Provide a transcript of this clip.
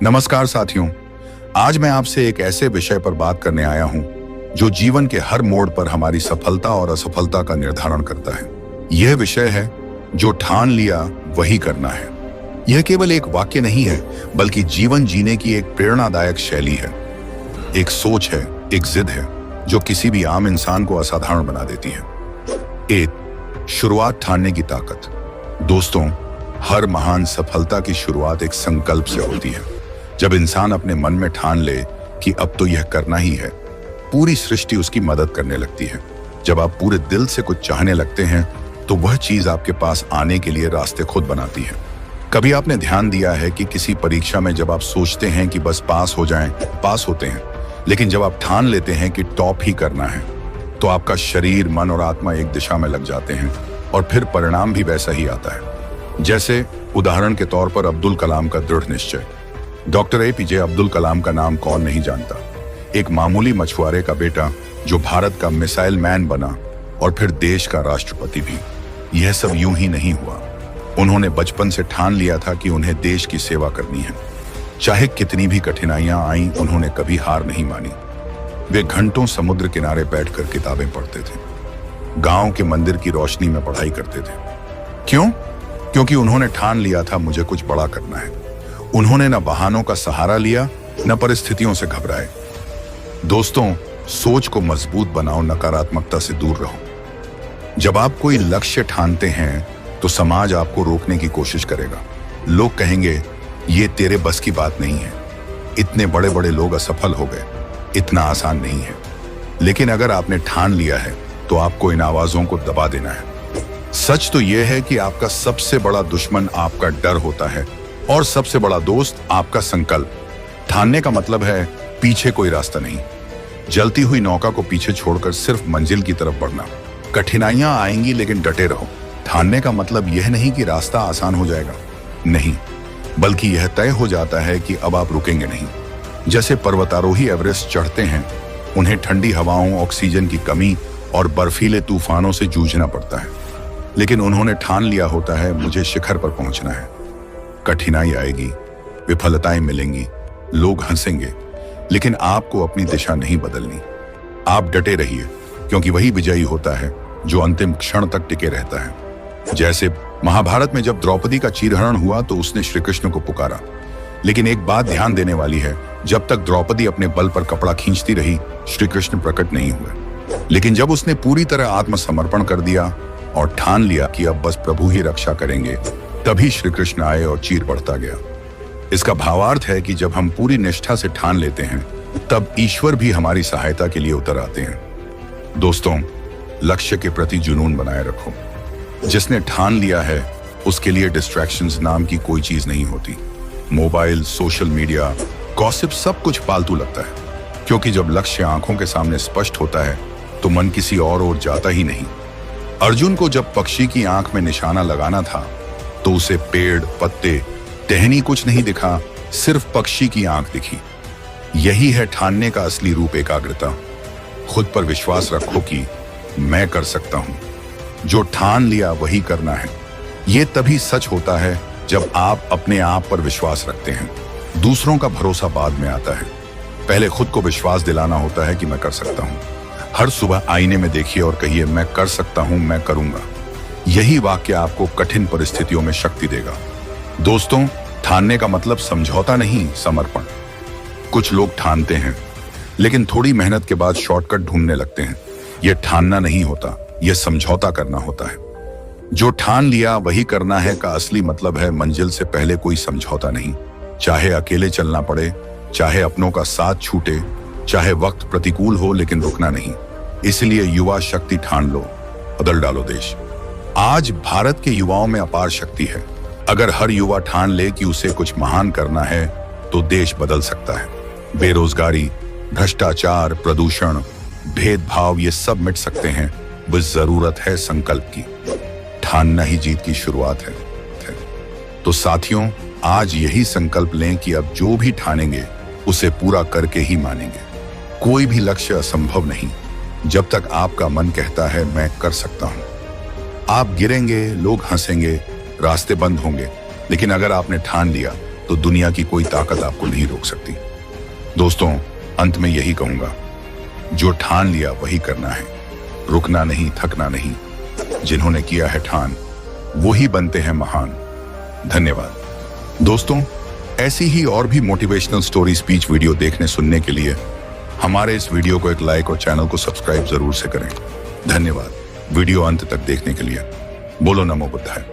नमस्कार साथियों, आज मैं आपसे एक ऐसे विषय पर बात करने आया हूं जो जीवन के हर मोड़ पर हमारी सफलता और असफलता का निर्धारण करता है। यह विषय है जो ठान लिया वही करना है। यह केवल एक वाक्य नहीं है, बल्कि जीवन जीने की एक प्रेरणादायक शैली है। एक सोच है, एक जिद है जो किसी भी आम इंसान को असाधारण बना देती है। एक शुरुआत ठानने की ताकत। दोस्तों, हर महान सफलता की शुरुआत एक संकल्प से होती है। जब इंसान अपने मन में ठान ले कि अब तो यह करना ही है, पूरी सृष्टि उसकी मदद करने लगती है। जब आप पूरे दिल से कुछ चाहने लगते हैं तो वह चीज आपके पास आने के लिए रास्ते खुद बनाती है। कभी आपने ध्यान दिया है कि किसी परीक्षा में जब आप सोचते हैं कि बस पास हो जाएं, पास होते हैं, लेकिन जब आप ठान लेते हैं कि टॉप ही करना है तो आपका शरीर, मन और आत्मा एक दिशा में लग जाते हैं और फिर परिणाम भी वैसा ही आता है। जैसे उदाहरण के तौर पर अब्दुल कलाम का दृढ़ निश्चय। डॉक्टर एपीजे अब्दुल कलाम का नाम कौन नहीं जानता। एक मामूली मछुआरे का बेटा जो भारत का मिसाइल मैन बना और फिर देश का राष्ट्रपति भी। यह सब यूं ही नहीं हुआ। उन्होंने बचपन से ठान लिया था कि उन्हें देश की सेवा करनी है। चाहे कितनी भी कठिनाइयां आईं, उन्होंने कभी हार नहीं मानी। वे घंटों समुद्र किनारे बैठकर किताबें पढ़ते थे, गांव के मंदिर की रोशनी में पढ़ाई करते थे। क्यों? क्योंकि उन्होंने ठान लिया था मुझे कुछ बड़ा करना है। उन्होंने न बहानों का सहारा लिया, न परिस्थितियों से घबराए। दोस्तों, सोच को मजबूत बनाओ, नकारात्मकता से दूर रहो। जब आप कोई लक्ष्य ठानते हैं तो समाज आपको रोकने की कोशिश करेगा। लोग कहेंगे, ये तेरे बस की बात नहीं है, इतने बड़े बड़े लोग असफल हो गए, इतना आसान नहीं है। लेकिन अगर आपने ठान लिया है तो आपको इन आवाजों को दबा देना है। सच तो यह है कि आपका सबसे बड़ा दुश्मन आपका डर होता है और सबसे बड़ा दोस्त आपका संकल्प। ठानने का मतलब है पीछे कोई रास्ता नहीं, जलती हुई नौका को पीछे छोड़कर सिर्फ मंजिल की तरफ बढ़ना। कठिनाइयां आएंगी लेकिन डटे रहो। ठानने का मतलब यह नहीं कि रास्ता आसान हो जाएगा, नहीं, बल्कि यह तय हो जाता है कि अब आप रुकेंगे नहीं। जैसे पर्वतारोही एवरेस्ट चढ़ते हैं, उन्हें ठंडी हवाओं, ऑक्सीजन की कमी और बर्फीले तूफानों से जूझना पड़ता है, लेकिन उन्होंने ठान लिया होता है मुझे शिखर पर पहुंचना है। कठिनाई आएगी, विफलताएं मिलेंगी, लोग हंसेंगे, लेकिन आपको अपनी दिशा नहीं बदलनी। आप डटे रहिए, क्योंकि वही विजयी होता है जो अंतिम क्षण तक टिके रहता है। जैसे महाभारत में जब द्रौपदी का चीरहरण हुआ तो उसने श्री कृष्ण को पुकारा, लेकिन एक बात ध्यान देने वाली है, जब तक द्रौपदी अपने बल पर कपड़ा खींचती रही, श्री कृष्ण प्रकट नहीं हुए। लेकिन जब उसने पूरी तरह आत्मसमर्पण कर दिया और ठान लिया कि अब बस प्रभु ही रक्षा करेंगे, तभी श्री कृष्ण आए और चीर बढ़ता गया। इसका भावार्थ है कि जब हम पूरी निष्ठा से ठान लेते हैं, तब ईश्वर भी हमारी सहायता के लिए उतर आते हैं। दोस्तों, लक्ष्य के प्रति जुनून बनाए रखो। जिसने ठान लिया है उसके लिए डिस्ट्रैक्शंस नाम की कोई चीज नहीं होती। मोबाइल, सोशल मीडिया, गॉसिप सब कुछ फालतू लगता है, क्योंकि जब लक्ष्य आंखों के सामने स्पष्ट होता है तो मन किसी और ओर जाता ही नहीं। अर्जुन को जब पक्षी की आंख में निशाना लगाना था तो उसे पेड़, पत्ते, टहनी कुछ नहीं दिखा, सिर्फ पक्षी की आंख दिखी। यही है ठानने का असली रूप, एकाग्रता। खुद पर विश्वास रखो कि मैं कर सकता हूं। जो ठान लिया वही करना है। यह तभी सच होता है जब आप अपने आप पर विश्वास रखते हैं। दूसरों का भरोसा बाद में आता है। पहले खुद को विश्वास दिलाना होता है कि मैं कर सकता हूं। हर सुबह आईने में देखिए और कहिए, मैं कर सकता हूं, मैं करूंगा। यही वाक्य आपको कठिन परिस्थितियों में शक्ति देगा। दोस्तों, ठानने का मतलब समझौता नहीं, समर्पण। कुछ लोग ठानते हैं लेकिन थोड़ी मेहनत के बाद शॉर्टकट ढूंढने लगते हैं। यह ठानना नहीं होता, यह समझौता करना होता है। जो ठान लिया वही करना है का असली मतलब है मंजिल से पहले कोई समझौता नहीं। चाहे अकेले चलना पड़े, चाहे अपनों का साथ छूटे, चाहे वक्त प्रतिकूल हो, लेकिन रुकना नहीं। इसलिए युवा शक्ति ठान लो, बदल डालो देश। आज भारत के युवाओं में अपार शक्ति है। अगर हर युवा ठान ले कि उसे कुछ महान करना है तो देश बदल सकता है। बेरोजगारी, भ्रष्टाचार, प्रदूषण, भेदभाव, ये सब मिट सकते हैं। बस जरूरत है संकल्प की। ठानना ही जीत की शुरुआत है। तो साथियों, आज यही संकल्प लें कि अब जो भी ठानेंगे उसे पूरा करके ही मानेंगे। कोई भी लक्ष्य असंभव नहीं जब तक आपका मन कहता है मैं कर सकता हूं। आप गिरेंगे, लोग हंसेंगे, रास्ते बंद होंगे, लेकिन अगर आपने ठान लिया तो दुनिया की कोई ताकत आपको नहीं रोक सकती। दोस्तों, अंत में यही कहूंगा, जो ठान लिया वही करना है, रुकना नहीं, थकना नहीं। जिन्होंने किया है ठान, वही बनते हैं महान। धन्यवाद। दोस्तों, ऐसी ही और भी मोटिवेशनल स्टोरी स्पीच वीडियो देखने सुनने के लिए हमारे इस वीडियो को एक लाइक और चैनल को सब्सक्राइब जरूर से करें। धन्यवाद वीडियो अंत तक देखने के लिए। बोलो नमो बुद्धाय।